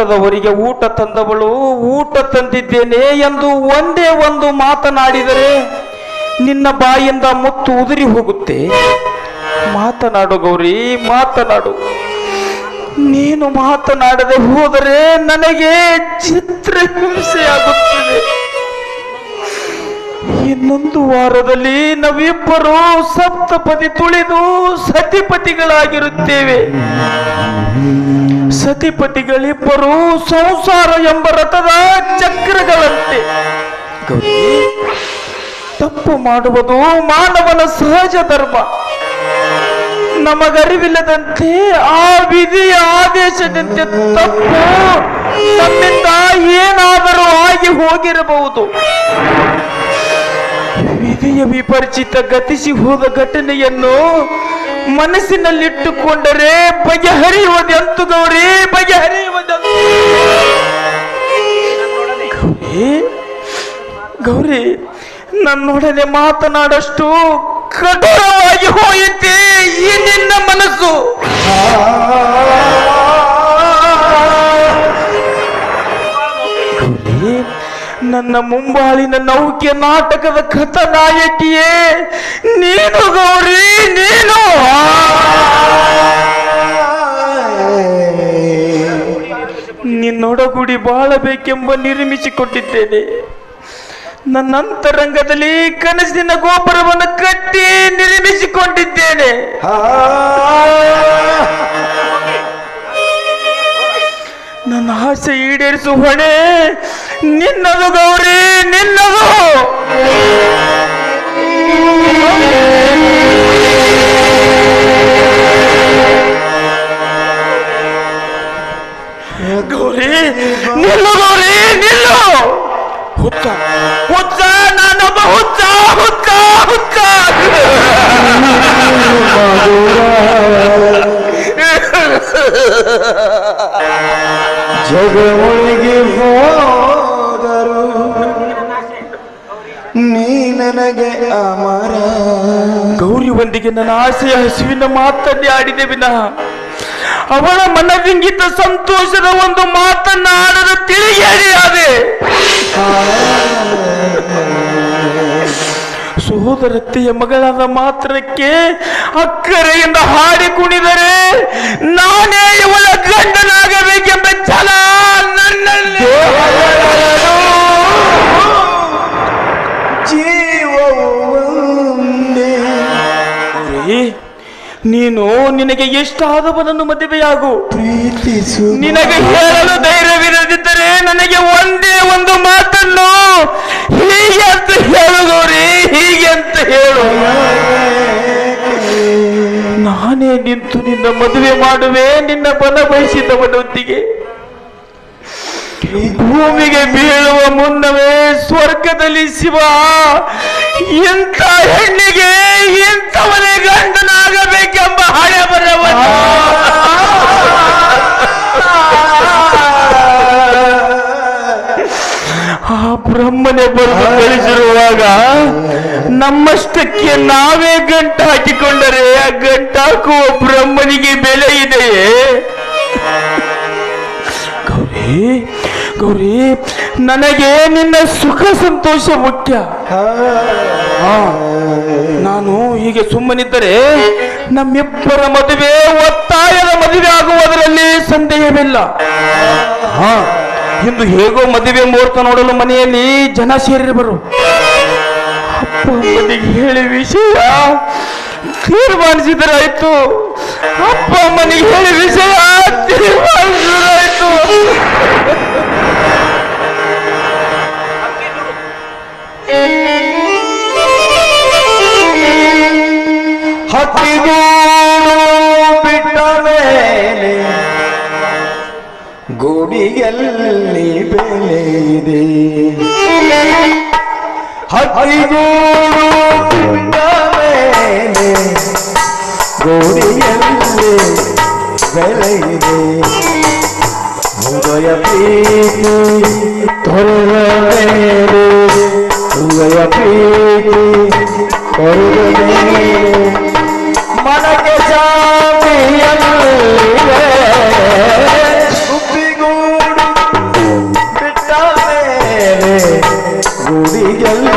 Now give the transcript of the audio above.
ಊಟದವರಿಗೆ ಊಟ ತಂದವಳು ಊಟ ತಂದಿದ್ದೇನೆ ಎಂದು ಒಂದೇ ಒಂದು ಮಾತನಾಡಿದರೆ ನಿನ್ನ ಬಾಯಿಂದ ಮುತ್ತು ಉದುರಿ ಹೋಗುತ್ತೆ. ಮಾತನಾಡು ಗೌರಿ, ಮಾತನಾಡು. ನೀನು ಮಾತನಾಡದೆ ಹೋದರೆ ನನಗೆ ಚಿತ್ರಹಿಂಸೆಯಾಗುತ್ತದೆ. ಇನ್ನೊಂದು ವಾರದಲ್ಲಿ ನಾವಿಬ್ಬರು ಸಪ್ತಪದಿ ತುಳಿದು ಸತಿಪತಿಗಳಾಗಿರುತ್ತೇವೆ. ಸತಿಪತಿಗಳಿಬ್ಬರು ಸಂಸಾರ ಎಂಬ ರಥದ ಚಕ್ರಗಳಂತೆ. ಗೌರಿ, ತಪ್ಪು ಮಾಡುವುದು ಮಾನವನ ಸಹಜ ಧರ್ಮ. ನಮಗರಿವಿಲ್ಲದಂತೆ ಆ ವಿಧಿಯ ಆದೇಶದಂತೆ ತಪ್ಪು ನಮ್ಮಿಂದ ಏನಾದರೂ ಆಗಿ ಹೋಗಿರಬಹುದು. ವಿಧಿಯ ವಿಪರಿಚಿತ ಗತಿಸಿ ಹೋದ ಘಟನೆಯನ್ನು ಮನಸ್ಸಿನಲ್ಲಿಟ್ಟುಕೊಂಡರೆ ಬಗೆಹರಿಯುವುದೆಂತು ಗೌರಿ, ಬಗೆಹರಿಯುವುದೆಂತು? ಗೌರಿ, ಗೌರಿ, ನನ್ನೊಡನೆ ಮಾತನಾಡಷ್ಟು ಕಠೋರವಾಗಿ ಹೋಯಿತೆ ಈ ನಿನ್ನ ಮನಸ್ಸು. ಗೌರಿ, ನನ್ನ ಮುಂಬಾಳಿನ ನೌಕೆ ನಾಟಕದ ಕಥಾನಾಯಕಿಯೇ ನೀನು ಗೌರಿ, ನೀನು. ನಿನ್ನೊಡಗೂಡಿ ಬಾಳಬೇಕೆಂಬ ನಿರ್ಮಿಸಿಕೊಟ್ಟಿದ್ದೇನೆ. ನನ್ನ ಅಂತರಂಗದಲ್ಲಿ ಕನಸಿನ ಗೋಪುರವನ್ನು ಕಟ್ಟಿ ನಿರ್ಮಿಸಿಕೊಂಡಿದ್ದೇನೆ. ನನ್ನ ಆಸೆ ಈಡೇರಿಸುವ ಹೊಣೆ ನಿನ್ನದು ಗೌರಿ, ನಿನ್ನದು. ಗೌರಿ, ನಿಲ್ಲು ಗೌರಿ, ನಿಲ್ಲು. ಹುಚ್ಚ, ಹುಚ್ಚ, ನಾನೊಬ್ಬ ಹುಚ್ಚ, ಹುಚ್ಚ, ಹುಚ್ಚ. ಜಗವೊಳಗೆ ಹೋದರು ನೀ ನನಗೆ ಅಮರ. ಗೌರಿಯೊಂದಿಗೆ ನನ್ನ ಆಸೆಯ ಹಸುವಿನ ಮಾತನ್ನೇ ಆಡಿದೆ ವಿನಃ ಅವಳ ಮನದಿಂಗಿತ ಸಂತೋಷದ ಒಂದು ಮಾತನ್ನಾಡಲು ತಿಳಿಗೇರಿಯಾದೆ. ಸಹೋದರತ್ತೆಯ ಮಗಳಾದ ಮಾತ್ರಕ್ಕೆ ಅಕ್ಕರೆಯಿಂದ ಹಾಡಿ ಕುಣಿದರೆ ನಾನೇ ಇವಳ ಗಂಡನಾಗಬೇಕೆಂಬ ಛಲ ನನ್ನಲ್ಲಿ. ನೀನು ನಿನಗೆ ಎಷ್ಟಾದವನನ್ನು ಮದುವೆಯಾಗು. ಪ್ರೀತಿಸು. ನಿನಗೆ ಹೇಳಲು ಧೈರ್ಯವಿರದಿದ್ದರೆ ನನಗೆ ಒಂದೇ ಒಂದು ಮಾತನ್ನು ಹೀಗೆ ಅಂತ ಹೇಳು ಗೌರಿ, ಹೀಗೆ ಅಂತ ಹೇಳು. ನಾನೇ ನಿಂತು ನಿನ್ನ ಮದುವೆ ಮಾಡುವೆ ನಿನ್ನ ಬಲ ಬಯಸಿದವನೊಂದಿಗೆ. ಭೂಮಿಗೆ ಬೀಳುವ ಮುನ್ನವೇ ಸ್ವರ್ಗದಲ್ಲಿ ಶಿವ ಇಂಥ ಹೆಣ್ಣಿಗೆ ಇಂಥವನೇ ಗಂಡನಾಗಬೇಕೆಂಬ ಹಣೆ ಬರವನ್ನು ಆ ಬ್ರಹ್ಮನೇ ಬರೆದು ಕಳಿಸಿರುವಾಗ ನಮ್ಮಷ್ಟಕ್ಕೆ ನಾವೇ ಗಂಟು ಹಾಕಿಕೊಂಡರೆ ಆ ಗಂಟು ಹಾಕುವ ಬ್ರಹ್ಮನಿಗೆ ಬೆಲೆ ಇದೆಯೇ? ಗೌರಿ, ಗೌರಿ, ನನಗೆ ನಿನ್ನ ಸುಖ ಸಂತೋಷ ಮುಖ್ಯ. ನಾನು ಹೀಗೆ ಸುಮ್ಮನಿದ್ದರೆ ನಮ್ಮಿಬ್ಬರ ಮದುವೆ ಒತ್ತಾಯದ ಮದುವೆ ಆಗುವುದರಲ್ಲಿ ಸಂದೇಹವಿಲ್ಲ. ಇಂದು ಹೇಗೋ ಮದುವೆ ಮುಹೂರ್ತ ನೋಡಲು ಮನೆಯಲ್ಲಿ ಜನ ಸೇರಿರುವರು. ಅಪ್ಪ ಅಮ್ಮನಿಗೆ ಹೇಳಿ ವಿಷಯ ತೀರ್ಮಾನಿಸಿದರಾಯ್ತು. ಅಪ್ಪ ಅಮ್ಮನಿಗೆ ಹೇಳಿ ವಿಷಯ ತೀರ್ಮಾನಿಸಿದರಾಯ್ತು. ಹಕ್ಕಿಗೂಡು ಬಿಟ್ಟ ಮೇಲೆ ಗೂಡಿಯಲ್ಲಿ ಬೆಲೆ ಇದೆ. ಹಕ್ಕಿಗೂಡು ಬಿಟ್ಟ ಮೇಲೆ ಗೂಡಿಯಲ್ಲಿ ಬೆಲೆ ಇದೆ. ಹೃದಯ ಪ್ರೀತಿ ತೊರೆದ ಮೇಲೆ ಹೃದಯ ಪ್ರೀತಿ ತೊರೆದ ಮೇಲೆ ಮನಕ್ಕೆ ಶಾಂತಿಯಲ್ಲಿದೆ. ಗುಬ್ಬಿಗೂಡು ಗುಡಿಗೆಲ್ಲ